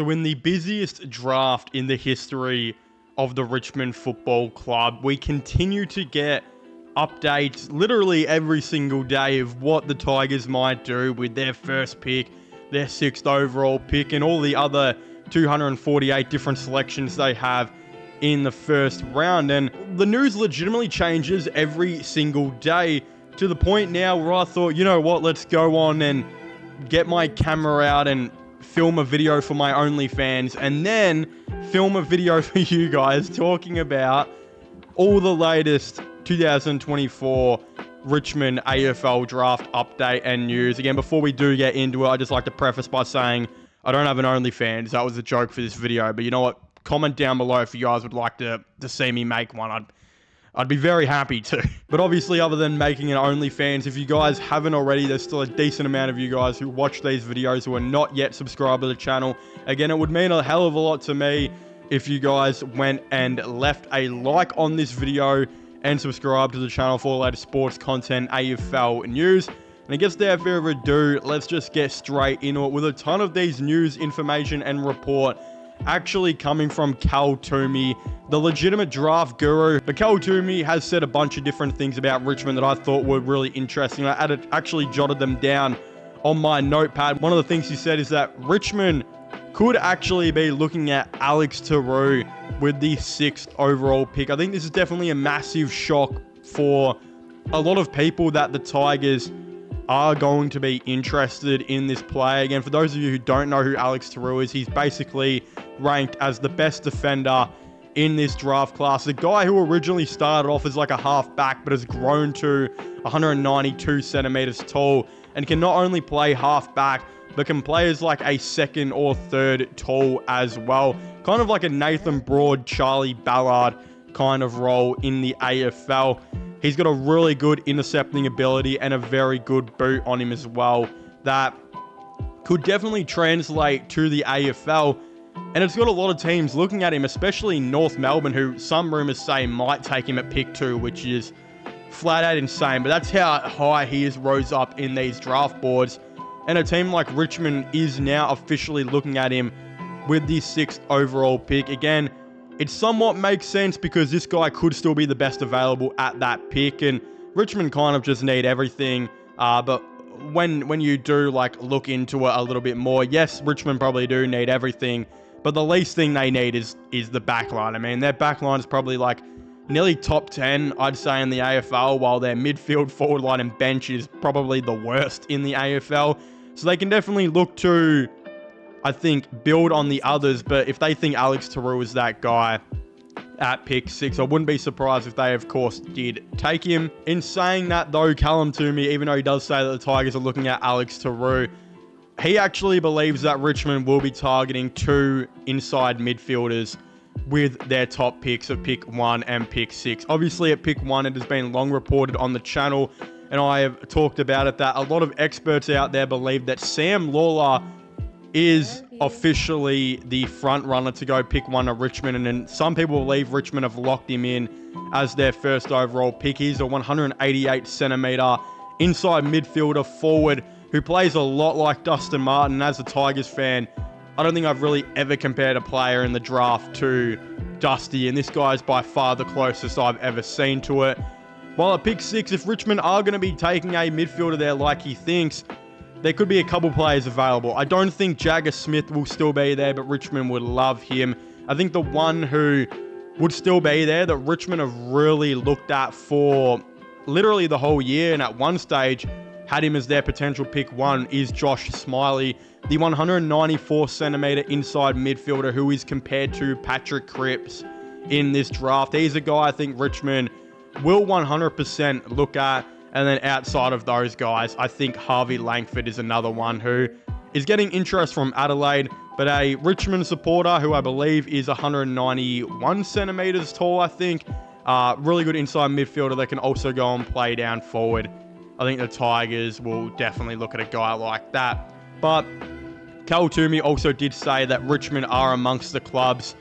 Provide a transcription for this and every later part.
So in the busiest draft in the history of the Richmond Football Club, we continue to get updates literally every single day of what the Tigers might do with their first pick, their 6th overall pick, and all the other 248 different selections they have in the first round. And the news legitimately changes every single day to the point now where I thought, you know what, let's go on and get my camera out and film a video for my OnlyFans, and then film a video for you guys talking about all the latest 2024 Richmond AFL draft update and news. Again, before we do get into it, I'd just like to preface by saying I don't have an OnlyFans. That was a joke for this video, but you know what? Comment down below if you guys would like to see me make one. I'd be very happy to. But obviously, other than making an OnlyFans, if you guys haven't already, there's still a decent amount of you guys who watch these videos who are not yet subscribed to the channel. Again, it would mean a hell of a lot to me if you guys went and left a like on this video and subscribe to the channel for the latest sports content, AFL news. And I guess without further ado, let's just get straight into it with a ton of these news, information, and report actually coming from Cal Toomey, the legitimate draft guru. But Cal Toomey has said a bunch of different things about Richmond that I thought were really interesting. I actually jotted them down on my notepad. One of the things he said is that Richmond could actually be looking at Alex Tarou with the 6th overall pick. I think this is definitely a massive shock for a lot of people that the Tigers are going to be interested in this player. Again, for those of you who don't know who Alex Tarou is, he's basically ranked as the best defender in this draft class. A guy who originally started off as like a halfback, but has grown to 192 centimeters tall and can not only play halfback, but can play as like a 2nd or 3rd tall as well. Kind of like a Nathan Broad, Charlie Ballard kind of role in the AFL. He's got a really good intercepting ability and a very good boot on him as well that could definitely translate to the AFL. And it's got a lot of teams looking at him, especially North Melbourne, who some rumors say might take him at pick 2, which is flat out insane. But that's how high he is rose up in these draft boards. And a team like Richmond is now officially looking at him with the 6th overall pick. Again, it somewhat makes sense because this guy could still be the best available at that pick, and Richmond kind of just need everything. But when you do like look into it a little bit more, yes, Richmond probably do need everything, but the least thing they need is the backline. I mean, their backline is probably like nearly top 10, I'd say, in the AFL, while their midfield, forward line, and bench is probably the worst in the AFL. So they can definitely look to, I think, build on the others. But if they think Alex Tarou is that guy at pick 6, I wouldn't be surprised if they, of course, did take him. In saying that, though, Callum Toomey, even though he does say that the Tigers are looking at Alex Tarou, he actually believes that Richmond will be targeting 2 inside midfielders with their top picks of pick 1 and pick 6. Obviously, at pick 1, it has been long reported on the channel, and I have talked about it, that a lot of experts out there believe that Sam Lawler is officially the front runner to go pick 1 of Richmond, and then some people believe Richmond have locked him in as their 1st overall pick. He's a 188 centimeter inside midfielder forward who plays a lot like Dustin Martin. As a Tigers fan, I don't think I've really ever compared a player in the draft to Dusty, and this guy is by far the closest I've ever seen to it. While at pick 6, if Richmond are going to be taking a midfielder there like he thinks, there could be a couple players available. I don't think Jagger Smith will still be there, but Richmond would love him. I think the one who would still be there that Richmond have really looked at for literally the whole year, and at one stage had him as their potential pick 1, is Josh Smiley, the 194 centimeter inside midfielder who is compared to Patrick Cripps in this draft. He's a guy I think Richmond will 100% look at. And then outside of those guys, I think Harvey Langford is another one who is getting interest from Adelaide, but a Richmond supporter who I believe is 191 centimeters tall, I think. Really good inside midfielder that can also go and play down forward. I think the Tigers will definitely look at a guy like that. But Cal Toomey also did say that Richmond are amongst the clubs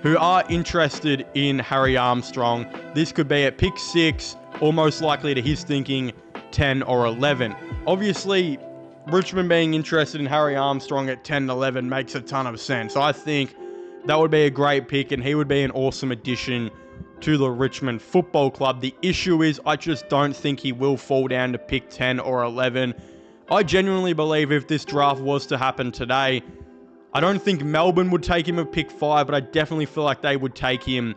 who are interested in Harry Armstrong. This could be at pick 6, or most likely to his thinking 10 or 11. Obviously, Richmond being interested in Harry Armstrong at 10 and 11 makes a ton of sense. I think that would be a great pick, and he would be an awesome addition to the Richmond Football Club. The issue is I just don't think he will fall down to pick 10 or 11. I genuinely believe if this draft was to happen today, I don't think Melbourne would take him at pick 5, but I definitely feel like they would take him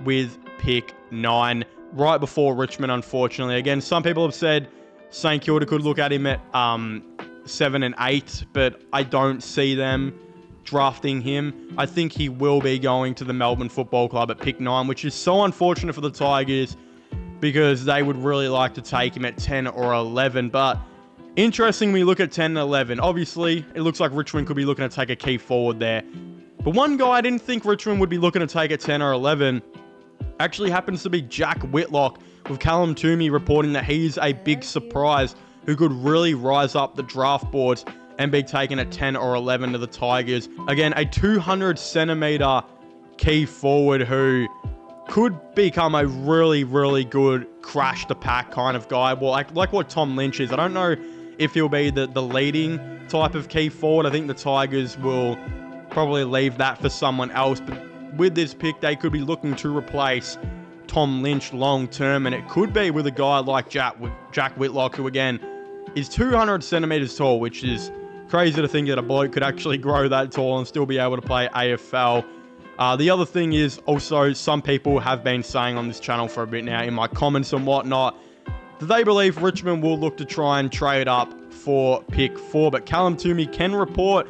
with pick 9, right before Richmond, unfortunately. Again, some people have said St Kilda could look at him at 7 and 8, but I don't see them drafting him. I think he will be going to the Melbourne Football Club at pick 9, which is so unfortunate for the Tigers because they would really like to take him at 10 or 11. But interesting, we look at 10 and 11. Obviously, it looks like Richmond could be looking to take a key forward there. But one guy I didn't think Richmond would be looking to take at 10 or 11 actually happens to be Jack Whitlock, with Callum Toomey reporting that he's a big surprise who could really rise up the draft boards and be taken at 10 or 11 to the Tigers. Again, a 200 centimeter key forward who could become a really, really good crash the pack kind of guy. Well, like what Tom Lynch is. I don't know if he'll be the leading type of key forward. I think the Tigers will probably leave that for someone else. But with this pick, they could be looking to replace Tom Lynch long term, and it could be with a guy like Jack Whitlock, who again is 200 centimeters tall, which is crazy to think that a bloke could actually grow that tall and still be able to play AFL. The other thing is also some people have been saying on this channel for a bit now in my comments and whatnot that they believe Richmond will look to try and trade up for pick 4, but Callum Toomey can report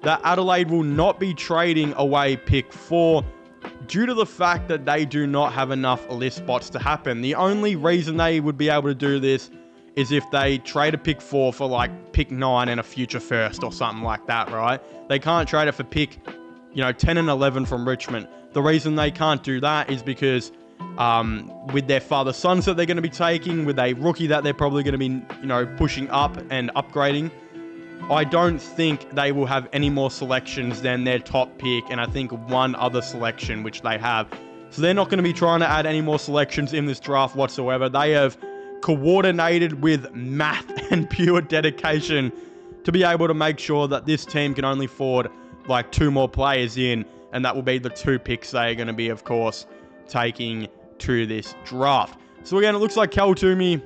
that Adelaide will not be trading away pick 4 due to the fact that they do not have enough list spots to happen. The only reason they would be able to do this is if they trade a pick 4 for like pick 9 and a future first or something like that, right? They can't trade it for pick, 10 and 11 from Richmond. The reason they can't do that is because with their father sons that they're going to be taking, with a rookie that they're probably going to be, pushing up and upgrading, I don't think they will have any more selections than their top pick, and I think one other selection which they have. So they're not going to be trying to add any more selections in this draft whatsoever. They have coordinated with math and pure dedication to be able to make sure that this team can only afford like 2 more players in, and that will be the 2 picks they're going to be, of course, taking to this draft. So again, it looks like Cal Toomey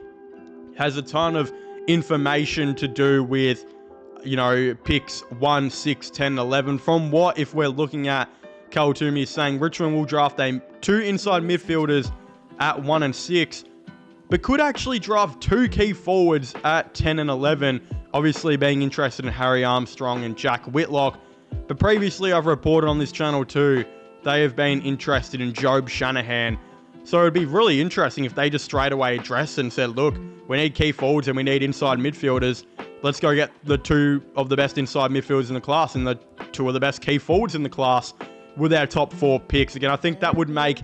has a ton of information to do with picks 1, 6, 10, 11. From what, if we're looking at Cal Toomey saying Richmond will draft 2 inside midfielders at 1 and 6, but could actually draft 2 key forwards at 10 and 11, obviously being interested in Harry Armstrong and Jack Whitlock. But previously I've reported on this channel too, they have been interested in Job Shanahan. So it'd be really interesting if they just straight away addressed and said, look, we need key forwards and we need inside midfielders. Let's go get the 2 of the best inside midfielders in the class and the 2 of the best key forwards in the class with our top 4 picks. Again, I think that would make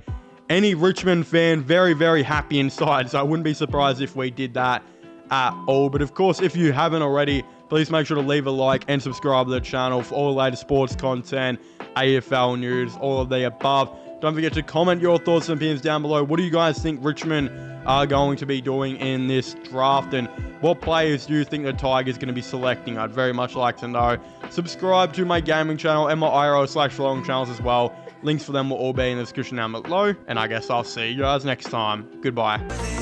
any Richmond fan very, very happy inside. So I wouldn't be surprised if we did that at all. But of course, if you haven't already, please make sure to leave a like and subscribe to the channel for all the latest sports content, AFL news, all of the above. Don't forget to comment your thoughts and opinions down below. What do you guys think Richmond are going to be doing in this draft, and what players do you think the Tigers are going to be selecting? I'd very much like to know. Subscribe to my gaming channel and my IRL/vlogging channels as well. Links for them will all be in the description down below, and I guess I'll see you guys next time. Goodbye.